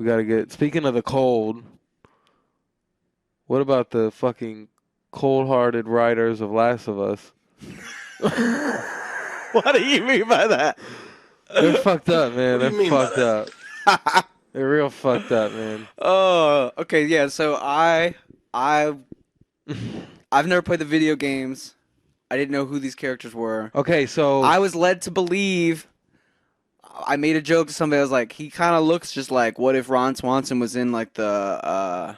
We gotta get. Speaking of the cold, what about the fucking cold-hearted writers of Last of Us? What do you mean by that? They're fucked up, man. What do They're you mean by fucked up. They're real fucked up, man. Oh, okay, yeah. So I've never played the video games. I didn't know who these characters were. Okay, so I was led to believe. I made a joke to somebody. I was like, he kind of looks just like, what if Ron Swanson was in like the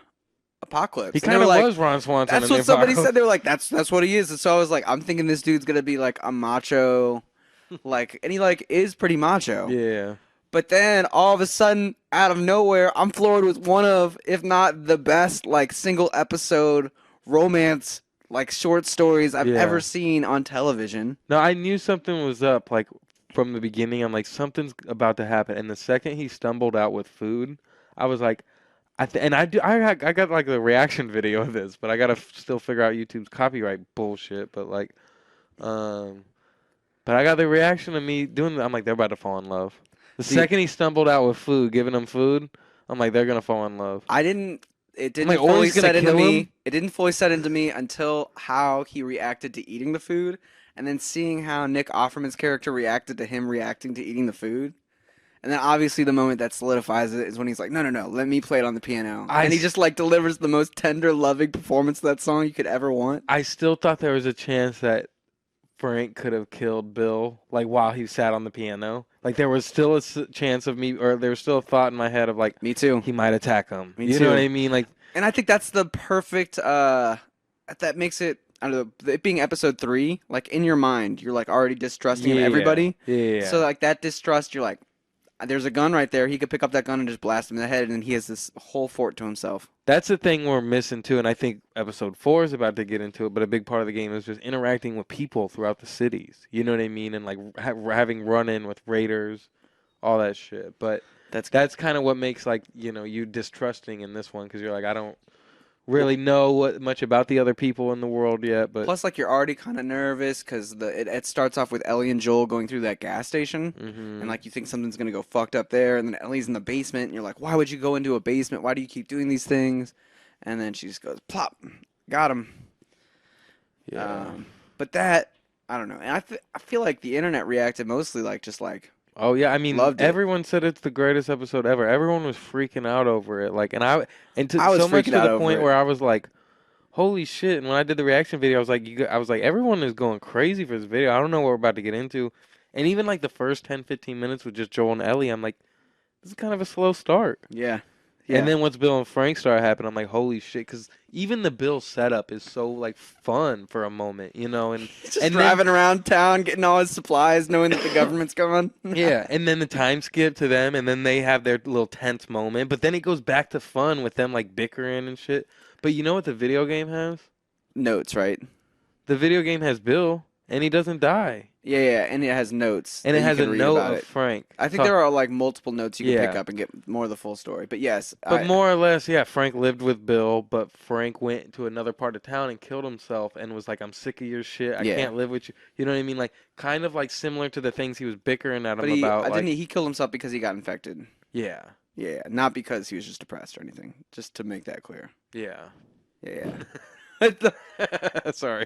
Apocalypse? he And they kind were of like, was Ron Swanson. that's in the what somebody Apocalypse. said. They were like, that's what he is. And so I was like, I'm thinking this dude's gonna be like a macho, like, and he like is pretty macho. Yeah. But then all of a sudden, out of nowhere, I'm floored with one of, if not the best, like single episode romance, like short stories I've Yeah. ever seen on television. No, I knew something was up, like from the beginning. I'm like, something's about to happen. And the second he stumbled out with food, I was like, I got like the reaction video of this, but I gotta still figure out YouTube's copyright bullshit. But like, but I got the reaction of me doing. I'm like, they're about to fall in love. The second he stumbled out with food, giving them food, I'm like, they're gonna fall in love. It didn't like, or fully he's gonna set into kill me. him? It didn't fully set into me until how he reacted to eating the food, and then seeing how Nick Offerman's character reacted to him reacting to eating the food. And then obviously the moment that solidifies it is when he's like, no, let me play it on the piano. And he just like delivers the most tender, loving performance of that song you could ever want. I still thought there was a chance that Frank could have killed Bill, like while he sat on the piano. Like there was still a chance of me, or there was still a thought in my head of like, Me too. he might attack him. Me You too. know what I mean? Like, And I think that's the perfect, that makes it, I don't know, it being episode 3, like in your mind, you're like already distrusting of everybody. Yeah. So like that distrust, you're like, there's a gun right there. He could pick up that gun and just blast him in the head, and then he has this whole fort to himself. That's the thing we're missing too, and I think episode 4 is about to get into it. But a big part of the game is just interacting with people throughout the cities. You know what I mean? And like having run-in with raiders, all that shit. But that's kind of what makes like you distrusting in this one because you're like I don't really know much about the other people in the world yet. But plus, like you're already kind of nervous because it starts off with Ellie and Joel going through that gas station, and like you think something's gonna go fucked up there, and then Ellie's in the basement, and you're like, why would you go into a basement? Why do you keep doing these things? And then she just goes, plop, got him. yeah. But that I don't know, and I feel like the internet reacted mostly like just like. Oh yeah, I mean, Loved it. everyone said it's the greatest episode ever. Everyone was freaking out over it, like, I was so much freaking to out the over point it. where I was like, "Holy shit!" And when I did the reaction video, I was like, everyone is going crazy for this video. I don't know what we're about to get into, and even like the first 10, 15 minutes with just Joel and Ellie, I'm like, this is kind of a slow start. Yeah. And then once Bill and Frank started happening, I'm like, holy shit! Because even the Bill setup is so like fun for a moment, and He's just and driving around town, getting all his supplies, knowing that the government's coming. yeah, and then the time skip to them, and then they have their little tense moment. But then it goes back to fun with them like bickering and shit. But you know what the video game has? Notes, right? The video game has Bill, and he doesn't die, Yeah, and it has notes. and that it you has a can read note about of it. Frank. I think there are like multiple notes you can pick Yeah. up and get more of the full story. But yes, But more or less, yeah, Frank lived with Bill, but Frank went to another part of town and killed himself and was like, I'm sick of your shit. I Yeah. can't live with you. You know what I mean? Like, kind of like similar to the things he was bickering at him but he about. Like, he killed himself because he got infected. yeah, Yeah, not because he was just depressed or anything. Just to make that clear. yeah. Yeah. Sorry.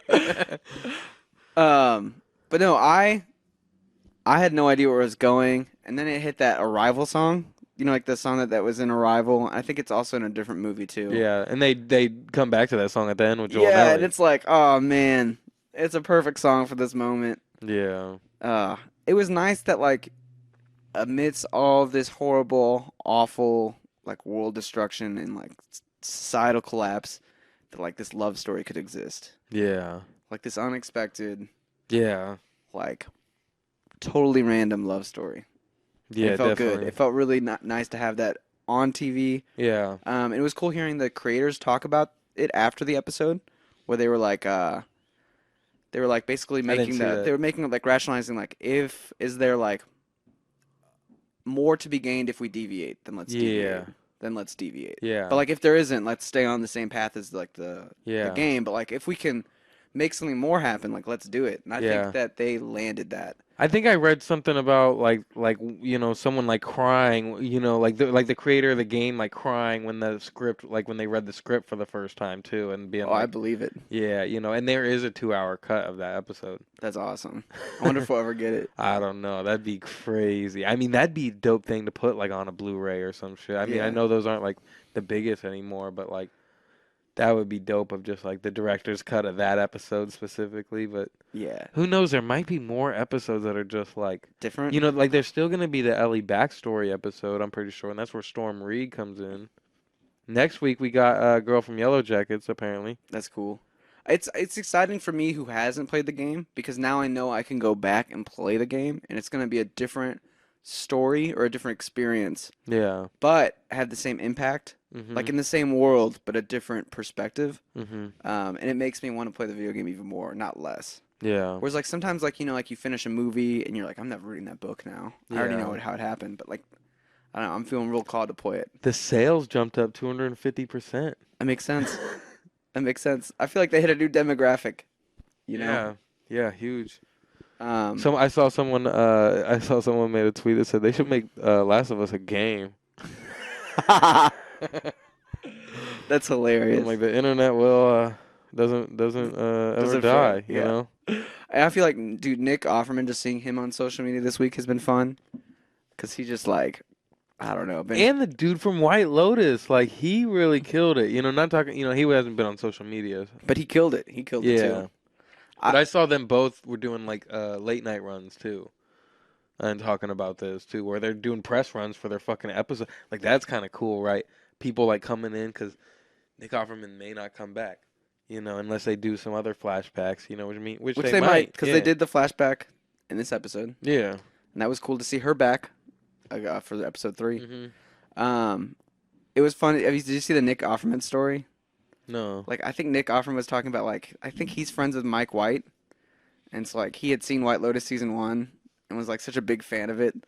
But no, I had no idea where it was going, and then it hit that Arrival song. You know, like the song that was in Arrival. I think it's also in a different movie too. Yeah, and they come back to that song at the end with Joel and Yeah, Ellie. and it's like, oh man, it's a perfect song for this moment. Yeah. It was nice that like amidst all of this horrible, awful like world destruction and like societal collapse, that like this love story could exist. Yeah. Like this unexpected, Yeah. like totally random love story. Yeah, It felt definitely. good. It felt really nice to have that on TV. Yeah. It was cool hearing the creators talk about it after the episode, where they were like basically didn't making see that that. they were making like rationalizing like is there like more to be gained if we deviate than let's deviate. Yeah. Then let's deviate. Yeah. But like if there isn't, let's stay on the same path as like the Yeah. game. But like if we can make something more happen, like let's do it. And I Yeah. think that they landed that. I think I read something about someone like crying, like the creator of the game like crying when the script like when they read the script for the first time too and being Oh, I like, believe it. yeah, and there is a 2 hour cut of that episode. That's awesome. I wonder if we'll ever get it. I don't know. That'd be crazy. I mean, that'd be a dope thing to put like on a Blu-ray or some shit. I mean, I Yeah. know those aren't like the biggest anymore, but like that would be dope of just like the director's cut of that episode specifically, but Yeah. who knows? There might be more episodes that are just like, Different? like there's still gonna be the Ellie backstory episode, I'm pretty sure, and that's where Storm Reed comes in. Next week we got a girl from Yellow Jackets, apparently. That's cool. It's exciting for me who hasn't played the game because now I know I can go back and play the game and it's going to be a different story or a different experience, Yeah. but have the same impact, like Mhm. in the same world, but a different perspective. Mhm. And it makes me want to play the video game even more, not less. Yeah. Whereas like sometimes like like you finish a movie and you're like, I'm never reading that book now. I already know Yeah. how it happened, but like I don't know, I'm feeling real called to play it. The sales jumped up 250%. That makes sense. That makes sense. I feel like they hit a new demographic, you know? Yeah. Yeah, huge. Um, I saw someone made a tweet that said they should make Last of Us a game. that's hilarious. Like the internet will doesn't ever Doesn't die, fail, you yeah. know? I feel like, dude, Nick Offerman, just seeing him on social media this week has been fun. Because he just, like, I don't know. And the dude from White Lotus, like he really killed it. Not talking, he hasn't been on social media. But he killed it. He killed it, Yeah. too. But I saw them both were doing like late night runs too. And talking about this too, where they're doing press runs for their fucking episode. Like that's kind of cool, right? People like coming in because Nick Offerman may not come back, unless they do some other flashbacks. You know what I mean? Which they might, because yeah. they did the flashback in this episode. Yeah. And that was cool to see her back for episode 3. Mm-hmm. It was fun. Did you see the Nick Offerman story? No. Like, I think Nick Offerman was talking about, like, I think he's friends with Mike White. And it's like, he had seen White Lotus season 1 and was, like, such a big fan of it. And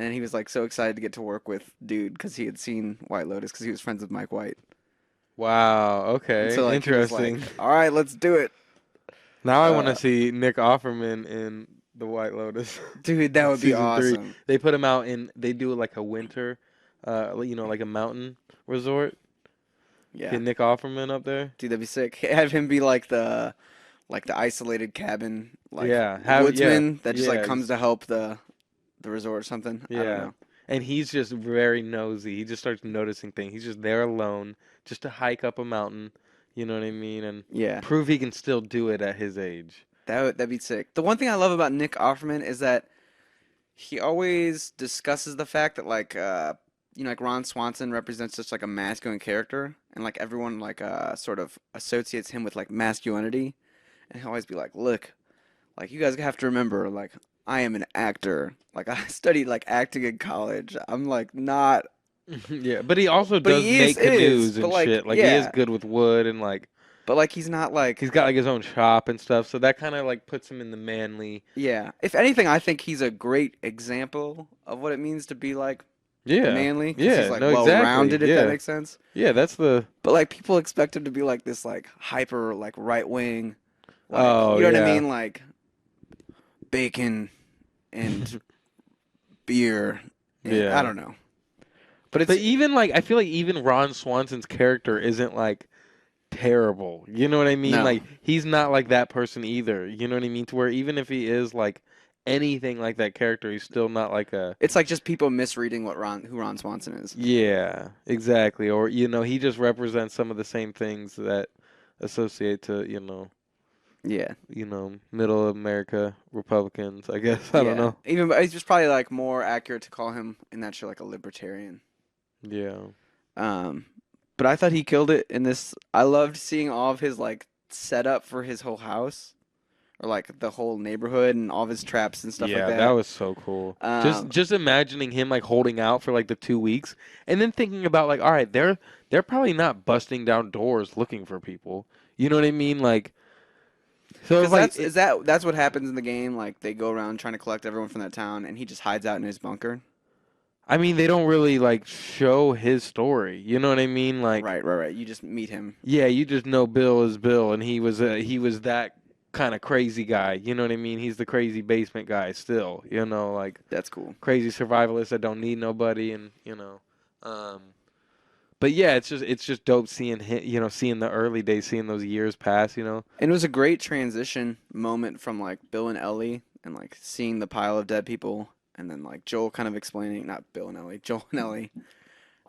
then he was, like, so excited to get to work with dude because he had seen White Lotus because he was friends with Mike White. Wow. Okay. And so, like, he was Interesting. like, all right, let's do it. Now I want to see Nick Offerman in the White Lotus. Dude, that would be Season 3. awesome. They put him out they do like a winter, like a mountain resort. Yeah. Get Nick Offerman up there. Dude, that'd be sick. Have him be like the isolated cabin, like woodsman that just like comes to help the resort or something. I don't know. And he's just very nosy. He just starts noticing things. He's just there alone, just to hike up a mountain. You know what I mean? And Yeah. prove he can still do it at his age. That'd be sick. The one thing I love about Nick Offerman is that he always discusses the fact that like like Ron Swanson represents such like a masculine character, and like everyone like sort of associates him with like masculinity, and he'll always be like, "Look, like you guys have to remember, like I am an actor. Like I studied like acting in college. I'm like not." Yeah, but he also But does he make canoes and but, like, shit. Like he is yeah. good with wood and like But like he's not like he's got like his own shop and stuff. So that kind of like puts him in the manly. yeah. If anything, I think he's a great example of what it means to be like Yeah, manly. 'Cause yeah, he's like no, well-rounded, exactly. if that Yeah. makes sense. Yeah, that's the. But like people expect him to be like this like hyper like right wing. Like, Oh, you know what I yeah. mean? Like bacon and beer. And, Yeah. I don't know. But it's But even like I feel like even Ron Swanson's character isn't like terrible. You know what I mean? No. Like he's not like that person either. You know what I mean? To where even if he is like anything like that character, he's still not like a. it's like just people misreading who Ron Swanson is. Yeah, exactly. Or he just represents some of the same things that associate to Yeah. middle America Republicans. I guess I don't know. Even it's just probably like more accurate to call him in that show like a libertarian. Yeah. But I thought he killed it in this. I loved seeing all of his like setup for his whole house, or like the whole neighborhood and all of his traps and stuff Yeah, like that that. was so cool. Um, Just imagining him like holding out for like the 2 weeks, and then thinking about like, all right, they're probably not busting down doors looking for people. You know what I mean? Like, so Because like, that's what happens in the game. Like they go around trying to collect everyone from that town, and he just hides out in his bunker. I mean, they don't really like show his story. You know what I mean? Like, Right. You just meet him. yeah, you just know Bill is Bill, and he was that kind of crazy guy. You know what I mean? He's the crazy basement guy still. You know, like That's cool. crazy survivalist that don't need nobody, and um, but yeah, it's just dope seeing him. You know, seeing the early days, seeing those years pass. You know. And it was a great transition moment from like Bill and Ellie and like seeing the pile of dead people and then like Joel kind of explaining, not Bill and Ellie, Joel and Ellie,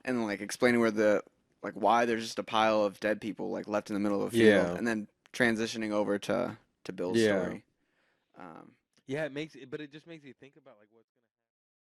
and then like explaining where the like why there's just a pile of dead people like left in the middle of a field Yeah. and then transitioning over to Bill's Yeah. story. Um, Yeah. It makes it, but it just makes you think about like what's gonna